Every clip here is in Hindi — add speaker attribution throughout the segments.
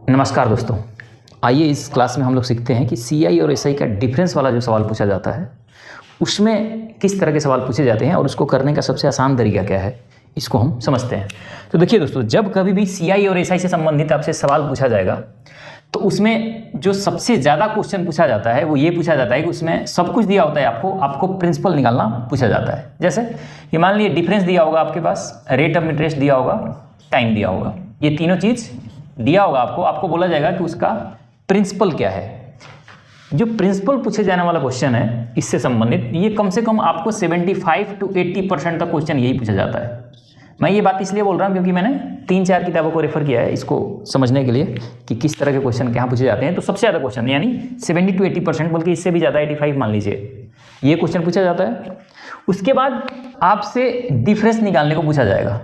Speaker 1: नमस्कार दोस्तों, आइए इस क्लास में हम लोग सीखते हैं कि सीआई और एसआई का डिफरेंस वाला जो सवाल पूछा जाता है उसमें किस तरह के सवाल पूछे जाते हैं और उसको करने का सबसे आसान तरीका क्या है, इसको हम समझते हैं। तो देखिए दोस्तों, जब कभी भी सीआई और एसआई से संबंधित आपसे सवाल पूछा जाएगा तो उसमें जो सबसे ज़्यादा क्वेश्चन पूछा जाता है वो ये पूछा जाता है कि उसमें सब कुछ दिया होता है, आपको प्रिंसिपल निकालना पूछा जाता है। जैसे ये मान लीजिए डिफरेंस दिया होगा आपके पास, रेट ऑफ इंटरेस्ट दिया होगा, टाइम दिया होगा, ये तीनों चीज़ दिया होगा आपको बोला जाएगा कि उसका प्रिंसिपल क्या है। जो प्रिंसिपल पूछे जाने वाला क्वेश्चन है इससे संबंधित, ये कम से कम आपको 75 to 80% का क्वेश्चन यही पूछा जाता है। मैं ये बात इसलिए बोल रहा हूँ क्योंकि मैंने 3-4 किताबों को रेफर किया है इसको समझने के लिए कि किस तरह के क्वेश्चन कहाँ पूछे जाते हैं। तो सबसे ज़्यादा क्वेश्चन यानी 70 to 80%, बल्कि इससे भी ज़्यादा 85 मान लीजिए, ये क्वेश्चन पूछा जाता है। उसके बाद आपसे डिफरेंस निकालने को पूछा जाएगा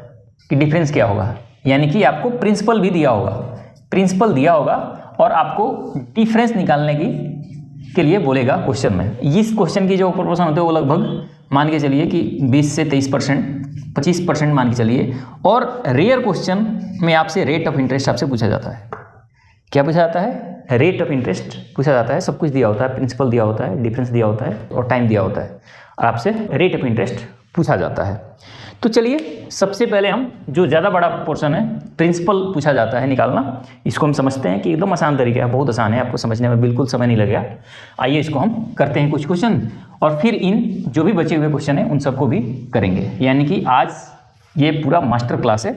Speaker 1: कि डिफरेंस क्या होगा, यानी कि आपको प्रिंसिपल भी दिया होगा, प्रिंसिपल दिया होगा और आपको डिफरेंस निकालने के लिए बोलेगा क्वेश्चन में। इस क्वेश्चन की जो प्रोपोर्शन होते हैं वो लगभग मान के चलिए कि 20 से 23%, 25% मान के चलिए। और रेयर क्वेश्चन में आपसे रेट ऑफ इंटरेस्ट आपसे पूछा जाता है। क्या पूछा जाता है? रेट ऑफ इंटरेस्ट पूछा जाता है। सब कुछ दिया होता है, प्रिंसिपल दिया होता है, डिफरेंस दिया होता है और टाइम दिया होता है और आपसे रेट ऑफ इंटरेस्ट पूछा जाता है। तो चलिए सबसे पहले हम जो ज़्यादा बड़ा पोर्शन है प्रिंसिपल पूछा जाता है निकालना, इसको हम समझते हैं कि एकदम आसान तरीका है, बहुत आसान है, आपको समझने में बिल्कुल समय नहीं लगेगा। आइए इसको हम करते हैं कुछ क्वेश्चन और फिर इन जो भी बचे हुए क्वेश्चन हैं उन सबको भी करेंगे। यानी कि आज ये पूरा मास्टर क्लास है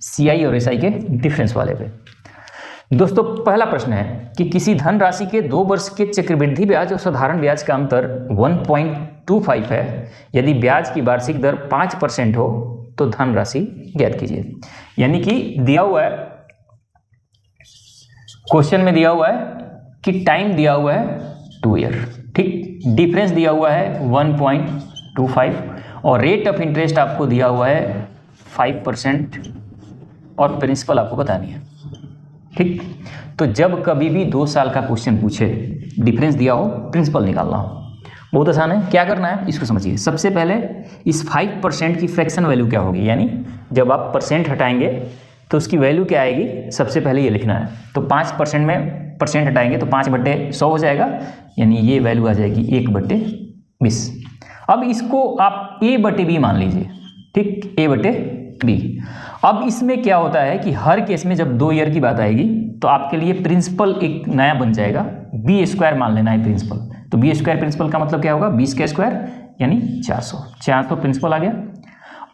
Speaker 1: सीआई और एसआई के डिफरेंस वाले पे। दोस्तों पहला प्रश्न है कि किसी धन राशि के 2 वर्ष के चक्रवृद्धि ब्याज और साधारण ब्याज का अंतर 1.25 है। यदि ब्याज की वार्षिक दर 5% हो तो धन राशि ज्ञात कीजिए। यानी कि दिया हुआ है, क्वेश्चन में दिया हुआ है कि टाइम दिया हुआ है 2 ईयर, ठीक, डिफरेंस दिया हुआ है 1.25 और रेट ऑफ इंटरेस्ट आपको दिया हुआ है 5% और प्रिंसिपल आपको बतानी है, ठीक। तो जब कभी भी 2 साल का क्वेश्चन पूछे, डिफरेंस दिया हो, प्रिंसिपल निकालना हो, बहुत आसान है। क्या करना है इसको समझिए। सबसे पहले इस 5% की फ्रैक्शन वैल्यू क्या होगी, यानी जब आप परसेंट हटाएंगे तो उसकी वैल्यू क्या आएगी, सबसे पहले ये लिखना है। तो 5% में परसेंट हटाएंगे तो 5/100 हो जाएगा, यानी ये वैल्यू आ जाएगी 1/20। अब इसको आप A/B मान लीजिए, ठीक, A/B। अब इसमें क्या होता है कि हर केस में जब 2 ईयर की बात आएगी तो आपके लिए प्रिंसिपल एक नया बन जाएगा, B² मान लेना है प्रिंसिपल। तो B² प्रिंसिपल का मतलब क्या होगा, 20 का स्क्वायर यानी 400 प्रिंसिपल आ गया।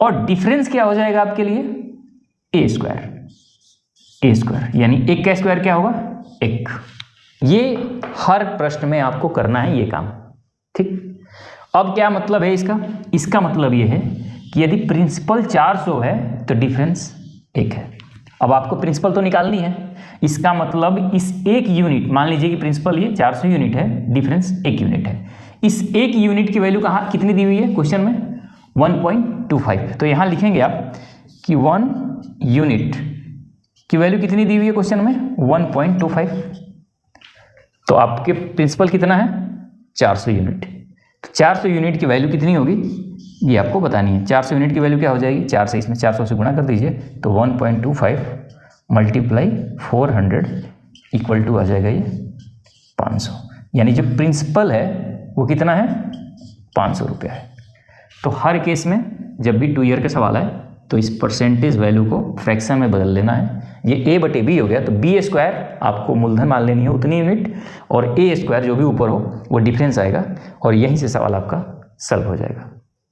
Speaker 1: और डिफरेंस क्या हो जाएगा आपके लिए, A² यानी 1 का स्क्वायर क्या होगा, 1। ये हर प्रश्न में आपको करना है ये काम, ठीक। अब क्या मतलब है इसका मतलब ये है कि यदि प्रिंसिपल 400 है तो डिफरेंस 1 है। अब आपको प्रिंसिपल तो निकालनी है, इसका मतलब इस 1 यूनिट, मान लीजिए कि प्रिंसिपल ये 400 यूनिट है, डिफरेंस 1 यूनिट है। इस 1 यूनिट की वैल्यू कहाँ कितनी दी हुई है क्वेश्चन में, 1.25। तो यहाँ लिखेंगे आप कि 1 यूनिट की वैल्यू कितनी दी हुई है क्वेश्चन में, 1.25। तो आपके प्रिंसिपल कितना है, 400 यूनिट। तो 400 यूनिट की वैल्यू कितनी होगी ये आपको बतानी है। 400 यूनिट की वैल्यू क्या हो जाएगी, 4 से इसमें 400 से गुणा कर दीजिए तो 1.25 × 400 इक्वल टू आ जाएगा ये 500। यानी जो प्रिंसिपल है वो कितना है, 500 रुपया है। तो हर केस में जब भी 2 ईयर का सवाल है तो इस परसेंटेज वैल्यू को फ्रैक्शन में बदल लेना है। ये A/B हो गया, तो B² आपको मूलधन मान लेनी है उतनी यूनिट, और A² जो भी ऊपर हो वो डिफरेंस आएगा और यहीं से सवाल आपका सॉल्व हो जाएगा।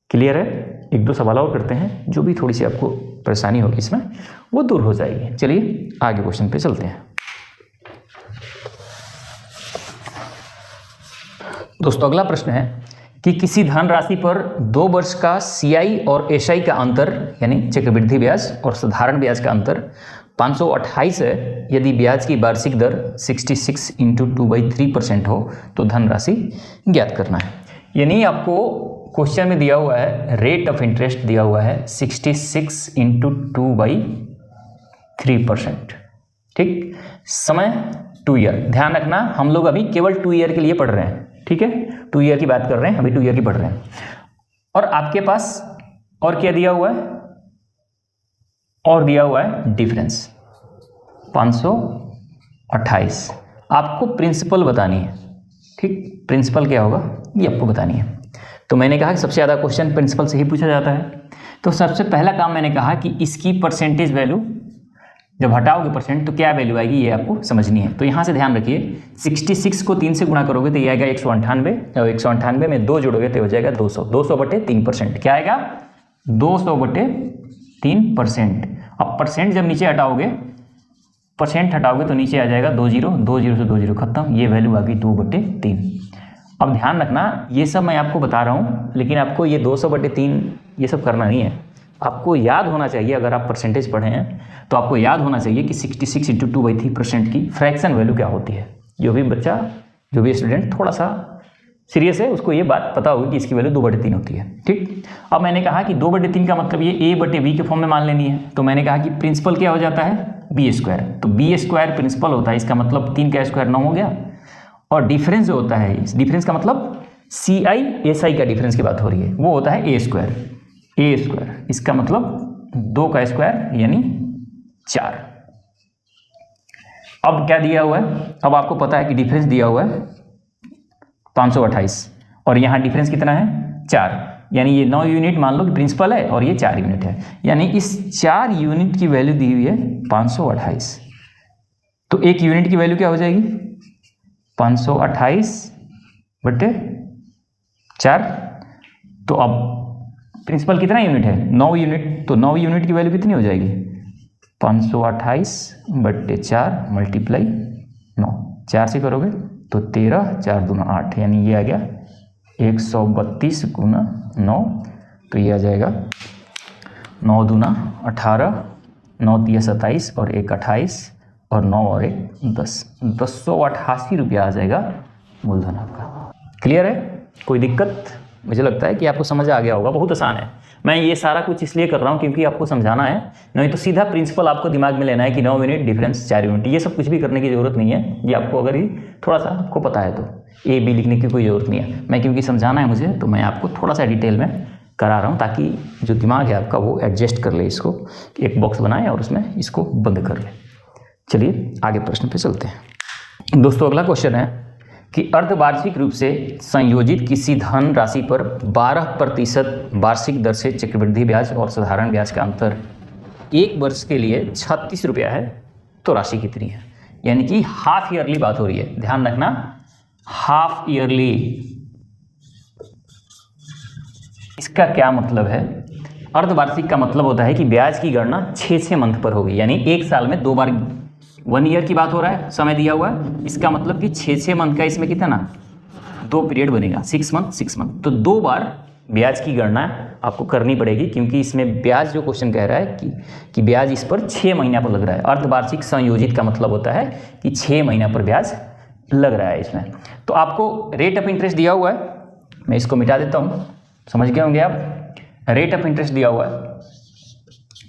Speaker 1: क्लियर है? 1-2 सवाल और करते हैं, जो भी थोड़ी सी आपको परेशानी होगी इसमें वो दूर हो जाएगी। चलिए आगे क्वेश्चन पे चलते हैं। दोस्तों अगला प्रश्न है कि किसी धन राशि पर 2 वर्ष का सीआई और एसआई का अंतर, यानी चक्रवृद्धि ब्याज और साधारण ब्याज का अंतर 528 है। यदि ब्याज की वार्षिक दर 66 × 2/3% हो तो धन राशि ज्ञात करना है। यानी आपको क्वेश्चन में दिया हुआ है, रेट ऑफ इंटरेस्ट दिया हुआ है 66 × 2/3%, ठीक। समय 2 ईयर। ध्यान रखना हम लोग अभी केवल 2 ईयर के लिए पढ़ रहे हैं, ठीक है, 2 ईयर की बात कर रहे हैं, अभी 2 ईयर की पढ़ रहे हैं। और आपके पास और क्या दिया हुआ है, और दिया हुआ है डिफरेंस 500 28। आपको प्रिंसिपल बतानी है, ठीक, प्रिंसिपल क्या होगा ये आपको बतानी है। तो मैंने कहा कि सबसे ज़्यादा क्वेश्चन प्रिंसिपल से ही पूछा जाता है। तो सबसे पहला काम मैंने कहा कि इसकी परसेंटेज वैल्यू जब हटाओगे परसेंट तो क्या वैल्यू आएगी ये आपको समझनी है। तो यहाँ से ध्यान रखिए, 66 को 3 से गुणा करोगे तो ये आएगा 198, और 198 में 2 जोड़ोगे तो हो जाएगा 200। 200/3%, क्या आएगा 200/3%। अब परसेंट जब नीचे हटाओगे, परसेंट हटाओगे तो नीचे आ जाएगा 20, 20 से 20 खत्म, ये वैल्यू आ गई 2/3। अब ध्यान रखना, ये सब मैं आपको बता रहा हूँ, लेकिन आपको ये 200/3 ये सब करना नहीं है। आपको याद होना चाहिए, अगर आप परसेंटेज पढ़े हैं तो आपको याद होना चाहिए कि 66 × 2/3% की फ्रैक्शन वैल्यू क्या होती है। जो भी बच्चा, जो भी स्टूडेंट थोड़ा सा सीरियस है उसको ये बात पता होगी कि इसकी वैल्यू 2/3 होती है, ठीक। अब मैंने कहा कि 2/3 का मतलब ये a/b के फॉर्म में मान लेनी है। तो मैंने कहा कि प्रिंसिपल क्या हो जाता है b²। तो b² प्रिंसिपल होता है, इसका मतलब 3 का स्क्वायर 9 हो गया। और डिफरेंस जो होता है, इस डिफरेंस का मतलब CI SI का डिफरेंस की बात हो रही है, वो होता है a²। इसका मतलब 2 का स्क्वायर यानी 4। अब क्या दिया हुआ है, अब आपको पता है कि डिफरेंस दिया हुआ है 528, और यहाँ डिफरेंस कितना है 4, यानी ये 9 यूनिट मान लो कि प्रिंसिपल है और ये 4 यूनिट है, यानी इस 4 यूनिट की वैल्यू दी हुई है 528। तो एक यूनिट की वैल्यू क्या हो जाएगी 528/4। तो अब प्रिंसिपल कितना यूनिट है 9 यूनिट, तो 9 यूनिट की वैल्यू कितनी हो जाएगी 528/4 × 9, 4 से करोगे तो 13, 4 दूना 8, यानी ये आ गया 132 × 9। तो ये आ जाएगा 9 दूना 18, 9 × 27 और 1 28, और 9 और 1 10, 1088 रुपया आ जाएगा मूलधन आपका। क्लियर है, कोई दिक्कत? मुझे लगता है कि आपको समझ आ गया होगा, बहुत आसान है। मैं ये सारा कुछ इसलिए कर रहा हूँ क्योंकि आपको समझाना है, नहीं तो सीधा प्रिंसिपल आपको दिमाग में लेना है कि 9 यूनिट डिफरेंस 4 यूनिट, ये सब कुछ भी करने की ज़रूरत नहीं है। ये आपको अगर ही थोड़ा सा आपको पता है तो A B लिखने की कोई ज़रूरत नहीं है। मैं क्योंकि समझाना है मुझे, तो मैं आपको थोड़ा सा डिटेल में करा रहा हूँ ताकि जो दिमाग है आपका वो एडजस्ट कर ले, इसको एक बॉक्स बनाए और उसमें इसको बंद कर ले। चलिए आगे प्रश्न पे चलते हैं। दोस्तों अगला क्वेश्चन है कि अर्धवार्षिक रूप से संयोजित किसी धन राशि पर 12% वार्षिक दर से चक्रवृद्धि ब्याज और साधारण ब्याज का अंतर 1 वर्ष के लिए 36 रुपया है, तो राशि कितनी है? यानी कि हाफ ईयरली बात हो रही है, ध्यान रखना, हाफ ईयरली। इसका क्या मतलब है? अर्धवार्षिक का मतलब होता है कि ब्याज की गणना 6 मंथ पर होगी, यानी 1 साल में 2 बार, 1 ईयर की बात हो रहा है, समय दिया हुआ है। इसका मतलब कि 6 मंथ का इसमें कितना 2 पीरियड बनेगा, 6 मंथ। तो 2 बार ब्याज की गणना आपको करनी पड़ेगी, क्योंकि इसमें ब्याज जो क्वेश्चन कह रहा है कि ब्याज इस पर 6 महीना पर लग रहा है। अर्धवार्षिक संयोजित का मतलब होता है कि 6 महीना पर ब्याज लग रहा है इसमें। तो आपको रेट ऑफ इंटरेस्ट दिया हुआ है, मैं इसको मिटा देता हूँ, समझ गए होंगे आप। रेट ऑफ इंटरेस्ट दिया हुआ है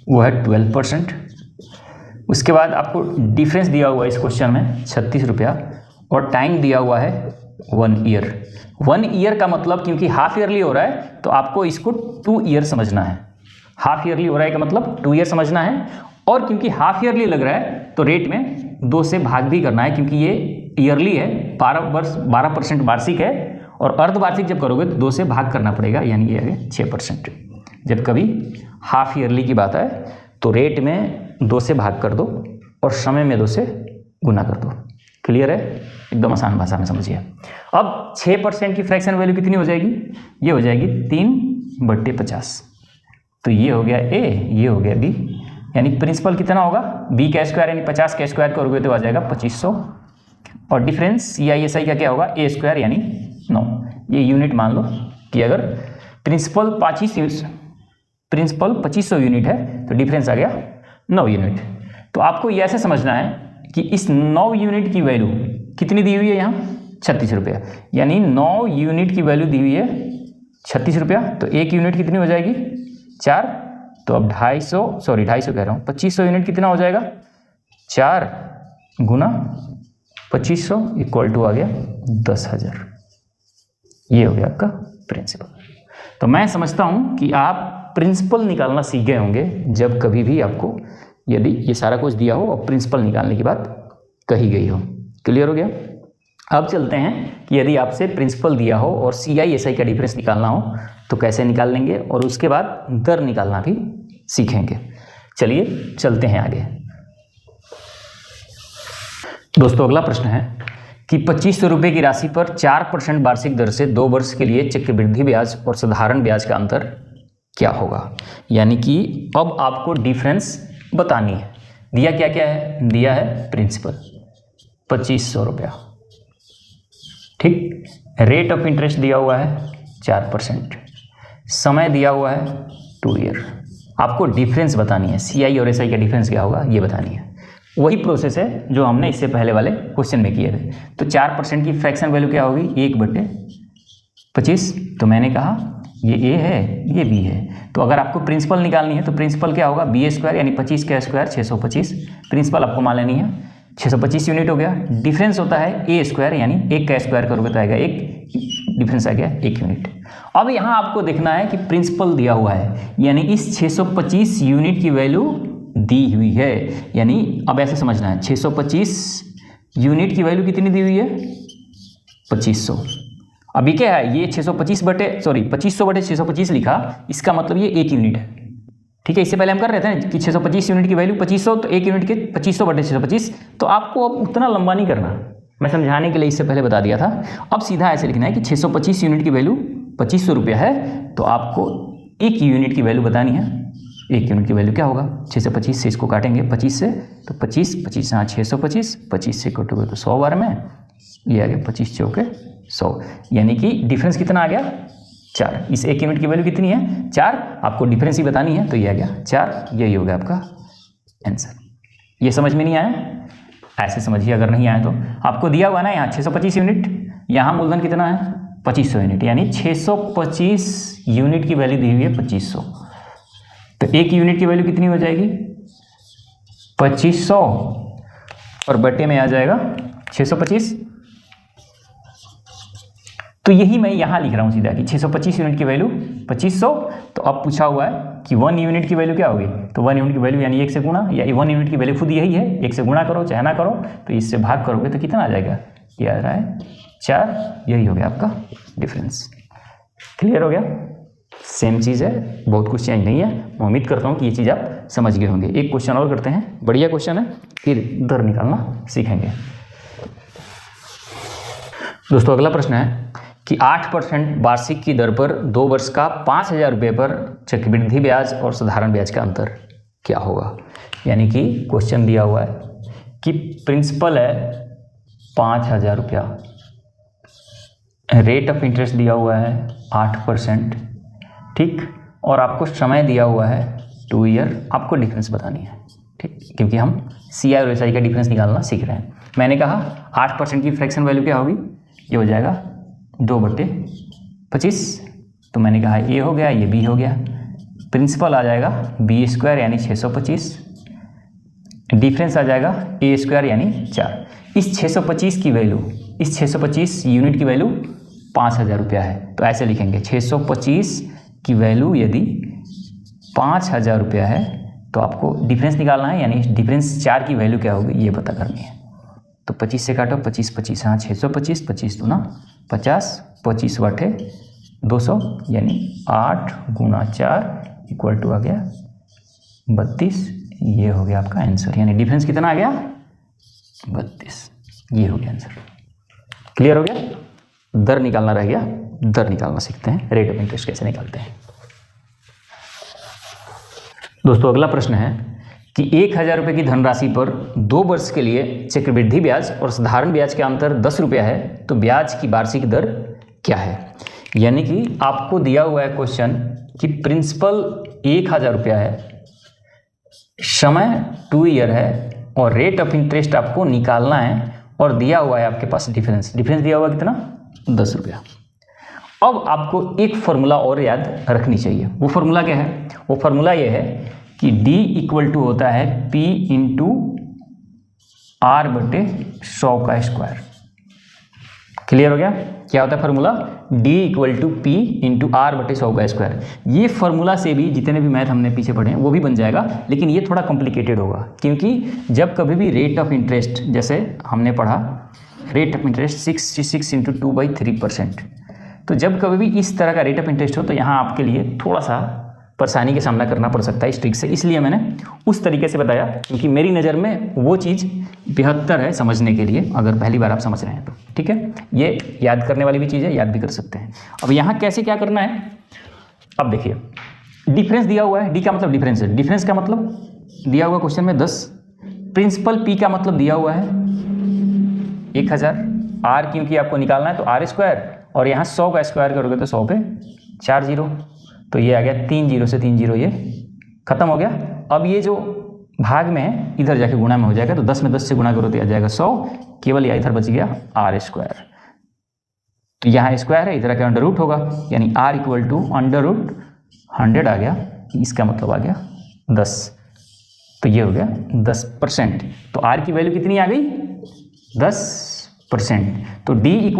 Speaker 1: वो है 12%। उसके बाद आपको डिफरेंस दिया हुआ है इस क्वेश्चन में 36 रुपया, और टाइम दिया हुआ है 1 ईयर। 1 ईयर का मतलब, क्योंकि हाफ ईयरली हो रहा है तो आपको इसको 2 ईयर समझना है। हाफ ईयरली हो रहा है का मतलब 2 ईयर समझना है, और क्योंकि हाफ ईयरली लग रहा है तो रेट में 2 से भाग भी करना है, क्योंकि ये ईयरली है, 12% वार्षिक है, और अर्धवार्षिक जब करोगे तो 2 से भाग करना पड़ेगा, यानी ये है 6%। जब कभी हाफ ईयरली की बात आए तो रेट में 2 से भाग कर दो और समय में 2 से गुना कर दो। क्लियर है, एकदम आसान भाषा में समझिए। अब 6% की फ्रैक्शन वैल्यू कितनी हो जाएगी? ये हो जाएगी 3/50। तो ये हो गया A, ये हो गया B, यानी प्रिंसिपल कितना होगा B का स्क्वायर, यानी 50 का स्क्वायर करोगे तो आ जाएगा 2500, और डिफरेंस CI/SI का क्या होगा A² यानी 9। ये यूनिट मान लो कि अगर प्रिंसिपल 2500 यूनिट है तो डिफरेंस आ गया 9 यूनिट। तो आपको ये ऐसे समझना है कि इस 9 यूनिट की वैल्यू कितनी दी हुई है यहाँ 36 रुपया, यानी 9 यूनिट की वैल्यू दी हुई है 36 रुपया। तो 1 यूनिट कितनी हो जाएगी 4, तो अब 250 कह रहा हूँ, 2500 यूनिट कितना हो जाएगा 4 गुना 2500 इक्वल टू आ गया 10,000। ये हो गया आपका प्रिंसिपल। तो मैं समझता हूँ कि आप प्रिंसिपल निकालना सीख गए होंगे, जब कभी भी आपको यदि ये सारा कुछ दिया हो और प्रिंसिपल निकालने की बात कही गई हो। क्लियर हो गया। अब चलते हैं कि यदि आपसे प्रिंसिपल दिया हो और CI/SI का डिफरेंस निकालना हो तो कैसे निकाल लेंगे, और उसके बाद दर निकालना भी सीखेंगे। चलिए चलते हैं आगे। दोस्तों अगला प्रश्न है कि 2500 रुपये की राशि पर 4% वार्षिक दर से 2 वर्ष के लिए चक्रवृद्धि ब्याज और साधारण ब्याज का अंतर क्या होगा। यानी कि अब आपको डिफरेंस बतानी है। दिया क्या क्या है, दिया है प्रिंसिपल 2500 रुपया, ठीक, रेट ऑफ इंटरेस्ट दिया हुआ है 4%, समय दिया हुआ है 2 ईयर। आपको डिफरेंस बतानी है, CI और SI का डिफरेंस क्या होगा ये बतानी है। वही प्रोसेस है जो हमने इससे पहले वाले क्वेश्चन में किए थे। तो 4% की फ्रैक्शन वैल्यू क्या होगी, 1/25। तो मैंने कहा ये A है, ये B है। तो अगर आपको प्रिंसिपल निकालनी है तो प्रिंसिपल क्या होगा, BA² यानी 25 का स्क्वायर 625। प्रिंसिपल आपको मान लेनी है 625 यूनिट हो गया। डिफरेंस होता है A² यानी 1 का स्क्वायर करोगे तो आएगा 1, डिफरेंस आ गया 1 यूनिट। अब यहाँ आपको देखना है कि प्रिंसिपल दिया हुआ है, यानी इस 625 यूनिट की वैल्यू दी हुई है। यानी अब ऐसे समझना है, 625 यूनिट की वैल्यू कितनी दी हुई है, 2500। अभी क्या है, ये 2500/625 लिखा, इसका मतलब ये 1 यूनिट है, ठीक है। इससे पहले हम कर रहे थे ना कि 625 यूनिट की वैल्यू 2500, तो 1 यूनिट के 2500/625। तो आपको अब उतना लंबा नहीं करना, मैं समझाने के लिए इससे पहले बता दिया था। अब सीधा ऐसे लिखना है कि 625 यूनिट की वैल्यू 2500 रुपया है, तो आपको 1 यूनिट की वैल्यू बतानी है। 1 यूनिट की वैल्यू क्या होगा, 625 से इसको काटेंगे 25 से, तो 25 हाँ 625, 25 से कटोगे तो 100 बार में ये आ गया 25 चौके 100, यानी कि डिफरेंस कितना आ गया 4। इस 1 यूनिट की वैल्यू कितनी है 4, आपको डिफरेंस ही बतानी है तो ये आ गया 4। यही हो गया आपका आंसर। ये समझ में नहीं आया, ऐसे समझिए। अगर नहीं आया तो आपको दिया हुआ ना यहाँ 625 यूनिट, यहाँ मूलधन कितना है 2500 यूनिट, यानी 625 यूनिट की वैल्यू दी हुई है 2500। तो 1 यूनिट की वैल्यू कितनी हो जाएगी 2500 और बटे में आ जाएगा 625। तो यही मैं यहाँ लिख रहा हूँ सीधा कि 625 यूनिट की वैल्यू 2500। तो अब पूछा हुआ है कि 1 यूनिट की वैल्यू क्या होगी, तो 1 यूनिट की वैल्यू यानी 1 से गुणा, या 1 यूनिट की वैल्यू खुद यही है, 1 से गुणा करो चाहे ना करो, तो इससे भाग करोगे तो कितना आ जाएगा, ये आ रहा है 4। यही हो गया आपका डिफरेंस। क्लियर हो गया। सेम चीज़ है, बहुत कुछ चेंज नहीं है। मैं उम्मीद करता हूँ कि ये चीज़ आप समझ गए होंगे। एक क्वेश्चन और करते हैं, बढ़िया क्वेश्चन है, फिर दर निकालना सीखेंगे। दोस्तों अगला प्रश्न है कि 8% वार्षिक की दर पर 2 वर्ष का 5000 रुपये पर चक्रवृद्धि ब्याज और साधारण ब्याज का अंतर क्या होगा। यानी कि क्वेश्चन दिया हुआ है कि प्रिंसिपल है 5000 रुपया, रेट ऑफ इंटरेस्ट दिया हुआ है 8%, ठीक, और आपको समय दिया हुआ है 2 ईयर। आपको डिफरेंस बतानी है, ठीक, क्योंकि हम CI और SI का डिफरेंस निकालना सीख रहे हैं। मैंने कहा 8% की फ्रैक्शन वैल्यू क्या होगी, ये हो जाएगा 2/25। तो मैंने कहा A हो गया, ये B हो गया। प्रिंसिपल आ जाएगा B² यानी 625, डिफरेंस आ जाएगा A² यानी 4। इस 625 की वैल्यू, इस 625 यूनिट की वैल्यू 5000 रुपया है, तो ऐसे लिखेंगे 625 की वैल्यू यदि 5000 रुपया है तो आपको डिफरेंस निकालना है, यानी डिफरेंस 4 की वैल्यू क्या होगी ये पता करनी है। तो 25 से काटो, 25 हाँ 625, 25 दूना 50, 25 बटे 200 यानी 8 गुना 4 इक्वल टू आ गया 32। ये हो गया आपका आंसर, यानी डिफरेंस कितना आ गया 32। ये हो गया आंसर। क्लियर हो गया। दर निकालना रह गया, दर निकालना सीखते हैं, रेट ऑफ इंटरेस्ट कैसे निकालते हैं। दोस्तों अगला प्रश्न है कि 1000 रुपये की धनराशि पर 2 वर्ष के लिए चक्रवृद्धि ब्याज और साधारण ब्याज का अंतर 10 रुपया है, तो ब्याज की वार्षिक दर क्या है। यानी कि आपको दिया हुआ है क्वेश्चन कि प्रिंसिपल 1000 रुपया है, समय 2 ईयर है और रेट ऑफ इंटरेस्ट आपको निकालना है, और दिया हुआ है आपके पास डिफरेंस दिया हुआ कितना 10 रुपया। अब आपको एक फॉर्मूला और याद रखनी चाहिए। वो फॉर्मूला क्या है, वो फॉर्मूला ये है कि D इक्वल टू होता है P इंटू R/100 का स्क्वायर। क्लियर हो गया? क्या होता है फार्मूला? D = P × R/100²। ये फार्मूला से भी जितने भी मैथ हमने पीछे पढ़े हैं वो भी बन जाएगा, लेकिन ये थोड़ा कॉम्प्लिकेटेड होगा, क्योंकि जब कभी भी रेट ऑफ इंटरेस्ट, जैसे हमने पढ़ा रेट ऑफ इंटरेस्ट 66 × 2/3%, तो जब कभी भी इस तरह का रेट ऑफ इंटरेस्ट हो तो यहाँ आपके लिए थोड़ा सा परेशानी का सामना करना पड़ सकता है इस ट्रिक से। इसलिए मैंने उस तरीके से बताया, क्योंकि मेरी नज़र में वो चीज़ बेहतर है समझने के लिए, अगर पहली बार आप समझ रहे हैं तो। ठीक है, ये याद करने वाली भी चीज़ है, याद भी कर सकते हैं। अब यहाँ कैसे क्या करना है, अब देखिए डिफरेंस दिया हुआ है, डी का मतलब डिफरेंस है, डिफरेंस का मतलब दिया हुआ क्वेश्चन में 10, प्रिंसिपल पी का मतलब दिया हुआ है 1000, आर क्योंकि आपको निकालना है तो R², और यहाँ 100 का स्क्वायर करोगे तो 100 पे 4 0, तो ये आ गया 3 0 से 3 0, ये खत्म हो गया। अब ये जो भाग में है इधर जाके गुणा में हो जाएगा, तो 10 में 10 से गुणा करो तो आ जाएगा 100, केवल या इधर बच गया R²। तो यहाँ स्क्वायर है, इधर आके अंडर रूट होगा, यानी R = √100 आ गया, इसका मतलब आ गया 10, तो ये हो गया 10%। तो R की वैल्यू कितनी आ गई? 10%। तो D =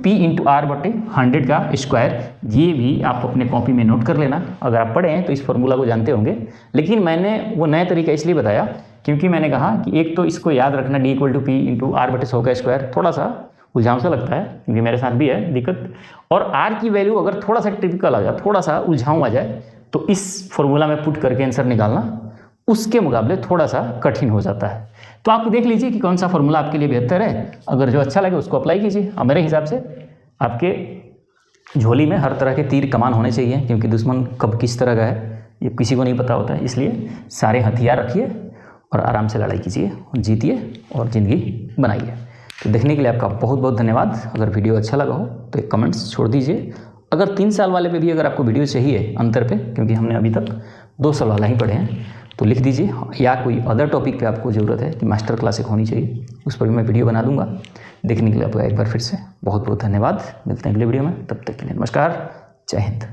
Speaker 1: P × R/100 का स्क्वायर, ये भी आप अपने कॉपी में नोट कर लेना। अगर आप पढ़े हैं तो इस फॉर्मूला को जानते होंगे, लेकिन मैंने वो नया तरीका इसलिए बताया क्योंकि मैंने कहा कि एक तो इसको याद रखना, D = P × R/100 का स्क्वायर थोड़ा सा उलझाव सा लगता है, क्योंकि मेरे साथ भी है दिक्कत, और R की वैल्यू अगर थोड़ा सा टिपिकल आ जाए, थोड़ा सा उलझाव आ जाए, तो इस फॉर्मूला में पुट करके आंसर निकालना उसके मुकाबले थोड़ा सा कठिन हो जाता है। तो आप देख लीजिए कि कौन सा फॉर्मूला आपके लिए बेहतर है, अगर जो अच्छा लगे उसको अप्लाई कीजिए। अब मेरे हिसाब से आपके झोली में हर तरह के तीर कमान होने चाहिए, क्योंकि दुश्मन कब किस तरह का है ये किसी को नहीं पता होता है, इसलिए सारे हथियार रखिए और आराम से लड़ाई कीजिए, जीतिए और ज़िंदगी बनाइए। तो देखने के लिए आपका बहुत बहुत धन्यवाद। अगर वीडियो अच्छा लगा हो तो एक कमेंट्स छोड़ दीजिए। अगर 3 साल वाले पे भी अगर आपको वीडियो चाहिए अंतर पे, क्योंकि हमने अभी तक 2 साल वाला ही पढ़े हैं, तो लिख दीजिए, या कोई अदर टॉपिक पे आपको ज़रूरत है कि मास्टर क्लास एक होनी चाहिए, उस पर भी मैं वीडियो बना दूंगा। देखने के लिए आपका एक बार फिर से बहुत बहुत धन्यवाद। मिलते हैं अगले वीडियो में, तब तक के लिए नमस्कार, जय हिंद।